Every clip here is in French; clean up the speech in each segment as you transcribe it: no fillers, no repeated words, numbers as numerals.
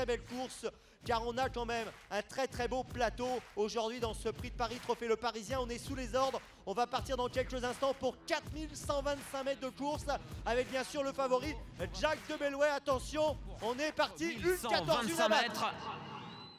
belle course, car on a quand même un très beau plateau aujourd'hui dans ce prix de Paris Trophée Le Parisien. On est sous les ordres, on va partir dans quelques instants pour 4125 mètres de course avec bien sûr le favori Jack de Belouet. Attention, on est parti, une 14e mètres.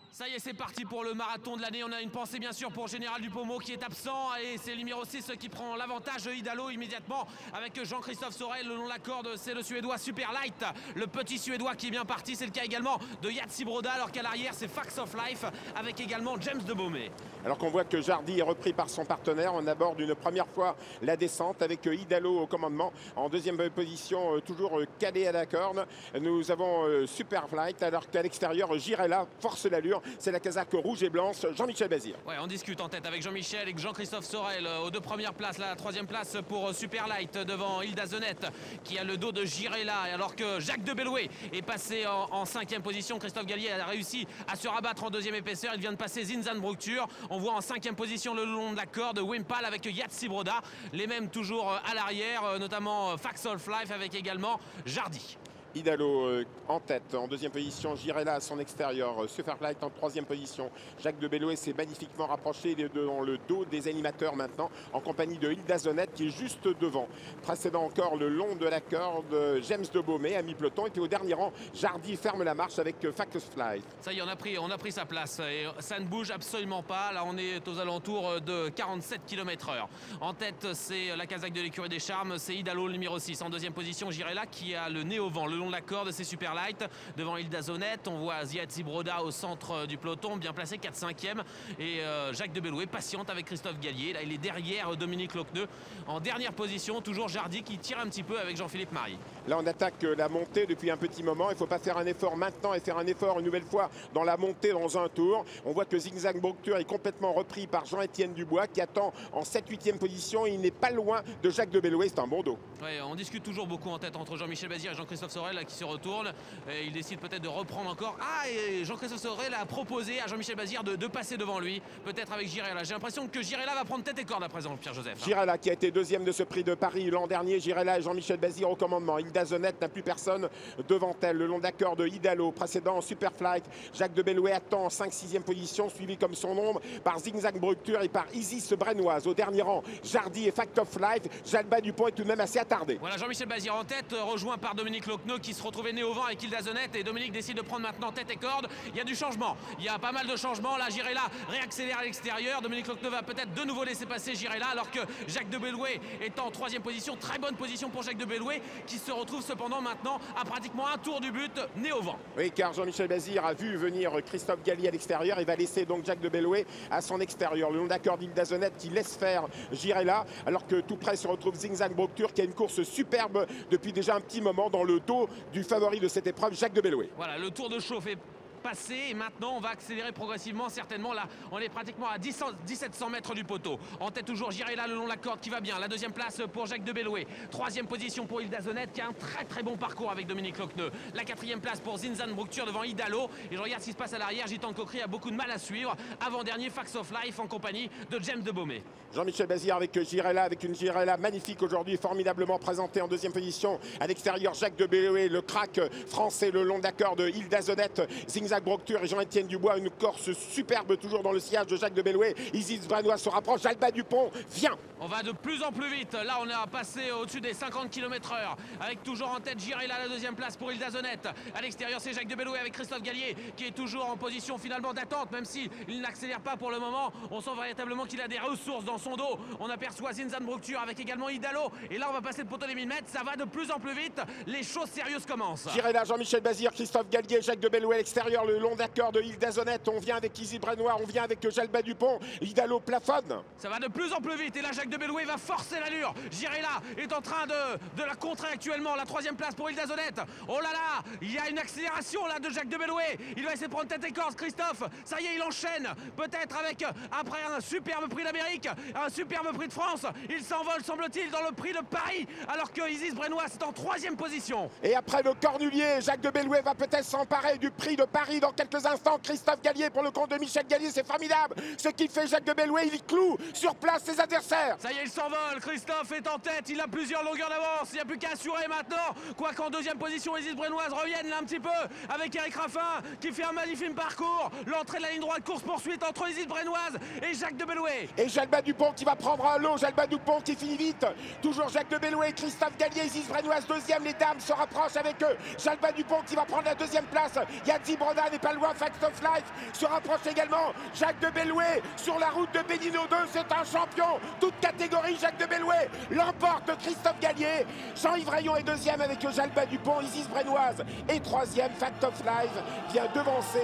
Ça y est, c'est parti pour le marathon de l'année. On a une pensée bien sûr pour Général Dupaumo qui est absent et c'est le numéro 6 qui prend l'avantage. Idalo immédiatement avec Jean-Christophe Sorel le long de la corde. C'est le Suédois Superlight, le petit Suédois qui est bien parti. C'est le cas également de Yatsi Broda, alors qu'à l'arrière c'est Facts of Life avec également James de Baumé. Alors qu'on voit que Jardy est repris par son partenaire, on aborde une première fois la descente avec Idalo au commandement. En deuxième position, toujours calé à la corde. Nous avons Superlight, alors qu'à l'extérieur, Girella force l'allure. C'est la casaque rouge et blanche, Jean-Michel Bazir. Ouais, on discute en tête avec Jean-Michel et Jean-Christophe Sorel aux deux premières places. La troisième place pour Superlight devant Hilda Zenette qui a le dos de Girella, alors que Jacques de Belouet est passé en cinquième position. Christophe Gallier a réussi à se rabattre en deuxième épaisseur. Il vient de passer Zinzanbrugtur. On voit en cinquième position le long de la corde Wimpal avec Yatsi Broda. Les mêmes toujours à l'arrière, notamment Facts of Life avec également Jardy. Idalo en tête, en deuxième position, Girella à son extérieur, Superlight en troisième position. Jacques de Belouet s'est magnifiquement rapproché dans le dos des animateurs maintenant, en compagnie de Hilda Zenette qui est juste devant. Précédant encore le long de la corde, James de Baumé à mi-peloton. Et puis au dernier rang, Jardy ferme la marche avec Facts of Life. Ça y est, on a pris sa place et ça ne bouge absolument pas. Là, on est aux alentours de 47 km/h. En tête, c'est la casaque de l'écurie des Charmes, c'est Idalo le numéro 6. En deuxième position, Girella qui a le nez au vent. Le long de la corde, c'est Superlight devant Hilda Zenette. On voit Yatsi Broda au centre du peloton, bien placé, 4-5e. Et Jacques de Belouet patiente avec Christophe Gallier. Là, il est derrière Dominique Lochneux. En dernière position, toujours Jardy qui tire un petit peu avec Jean-Philippe Marie. Là, on attaque la montée depuis un petit moment. Il ne faut pas faire un effort maintenant et faire un effort une nouvelle fois dans la montée dans un tour. On voit que Zinzanbrugtur est complètement repris par Jean-Étienne Dubois qui attend en 7-8e position. Il n'est pas loin de Jacques de Belouet. C'est un bon dos. Ouais, on discute toujours beaucoup en tête entre Jean-Michel Bazir et Jean-Christophe Sorel là, qui se retourne. Et il décide peut-être de reprendre encore. Ah, et Jean-Christophe Sorel a proposé à Jean-Michel Bazir de passer devant lui, peut-être avec Girella. J'ai l'impression que Girella va prendre tête et corde à présent, Pierre-Joseph. Girella qui a été deuxième de ce prix de Paris l'an dernier. Girella et Jean-Michel Bazir au commandement. Hilda Zenette n'a plus personne devant elle. Le long d'accord de Idalo, précédent Superflight. Jacques de Belouet attend en 5-6e position, suivi comme son ombre par Zinzanbrugtur et par Isis Brennoise. Au dernier rang, Jardy et Fact of Life. Jalba Dupont est tout de même assez attardé. Voilà, Jean-Michel Bazir en tête, rejoint par Dominique Lochneux qui se retrouvait né au vent avec Hilda Zenette. Et Dominique décide de prendre maintenant tête et corde. Il y a du changement, il y a pas mal de changements. Là, Girella réaccélère à l'extérieur. Dominique Lochneux va peut-être de nouveau laisser passer Girella, alors que Jacques de Belouet est en troisième position. Très bonne position pour Jacques de Belouet qui se retrouve cependant maintenant à pratiquement un tour du but, né au vent. Oui, car Jean-Michel Bazir a vu venir Christophe Gallier à l'extérieur. Il va laisser donc Jacques de Belouet à son extérieur. Le long d'accord d'Hilda Zenette qui laisse faire Girella, alors que tout près se retrouve Zinzanbrugtur qui a une course superbe depuis déjà un petit moment dans le dos du favori de cette épreuve, Jacques de Belouet. Voilà, le tour de chauffe est passé et maintenant on va accélérer progressivement. Certainement là on est pratiquement à 1700 mètres du poteau. En tête toujours Girella le long de la corde qui va bien. La deuxième place pour Jacques de Belouet. Troisième position pour Hilda Zenette qui a un très bon parcours avec Dominique Lochneux. La quatrième place pour Zinzanbrugtur devant Idalo. Et je regarde ce qui se passe à l'arrière. Gitan Kokri a beaucoup de mal à suivre. Avant-dernier Facts of Life en compagnie de James de Baumé. Jean-Michel Bazir avec Girella, avec une Girella magnifique aujourd'hui, formidablement présentée en deuxième position. À l'extérieur, Jacques de Belouet, le crack français le long d'accord de Hilda Zenette. Zinzanbrugtur et Jean-Étienne Dubois, une course superbe toujours dans le sillage de Jacques de Belouet. Isis Brennoise se rapproche, Jalba Dupont vient. On va de plus en plus vite. Là, on est passé au-dessus des 50 km/h. Avec toujours en tête Girella, la deuxième place pour Hilda Zenette. À l'extérieur, c'est Jacques de Belouet avec Christophe Gallier qui est toujours en position finalement d'attente, même s'il n'accélère pas pour le moment. On sent véritablement qu'il a des ressources dans son dos. On aperçoit Zinzanbrugtur avec également Idalo. Et là, on va passer le poteau des 1000 mètres. Ça va de plus en plus vite. Les choses sérieuses commencent. Girella, Jean-Michel Bazir, Christophe Gallier, Jacques de Belouet à l'extérieur, le long d'accord de Hilda Zenette. On vient avec Isis Brennoise, on vient avec Jalba Dupont. Idalo plafonne. Ça va de plus en plus vite. Et là, Jacques de Belouet va forcer l'allure. Girella est en train de la contrer actuellement. La troisième place pour Hilda Zenette. Oh là là, il y a une accélération là de Jacques de Belouet. Il va essayer de prendre tête et corde, Christophe. Ça y est, il enchaîne. Peut-être avec, après un superbe prix d'Amérique, un superbe prix de France. Il s'envole, semble-t-il, dans le prix de Paris. Alors que Isis Brennoise est en troisième position. Et après le Cornulier, Jacques de Belouet va peut-être s'emparer du prix de Paris. Paris dans quelques instants. Christophe Gallier pour le compte de Michel Gallier, c'est formidable. Ce qu'il fait Jacques de Bellouet, il cloue sur place ses adversaires. Ça y est, il s'envole. Christophe est en tête. Il a plusieurs longueurs d'avance. Il n'y a plus qu'à assurer maintenant. Quoique en deuxième position, Isis Brennoise revienne là un petit peu avec Eric Raffin qui fait un magnifique parcours. L'entrée de la ligne droite, course-poursuite entre Isis Brennoise et Jacques de Bellouet. Et Jalba Dupont qui va prendre un lot. Jalba Dupont qui finit vite. Toujours Jacques de Bellouet, Christophe Gallier, Isis Brennoise deuxième. Les dames se rapprochent avec eux. Jalba Dupont qui va prendre la deuxième place. Yadzi Broda n'est pas loin. Fact of Life se rapproche également. Jacques de Bellouet sur la route de Bénino 2. C'est un champion. Toute catégorie, Jacques de Bellouet l'emporte. Christophe Gallier. Jean-Yves Rayon est deuxième avec Jalba Dupont. Isis Brennoise est troisième. Fact of Life vient devancer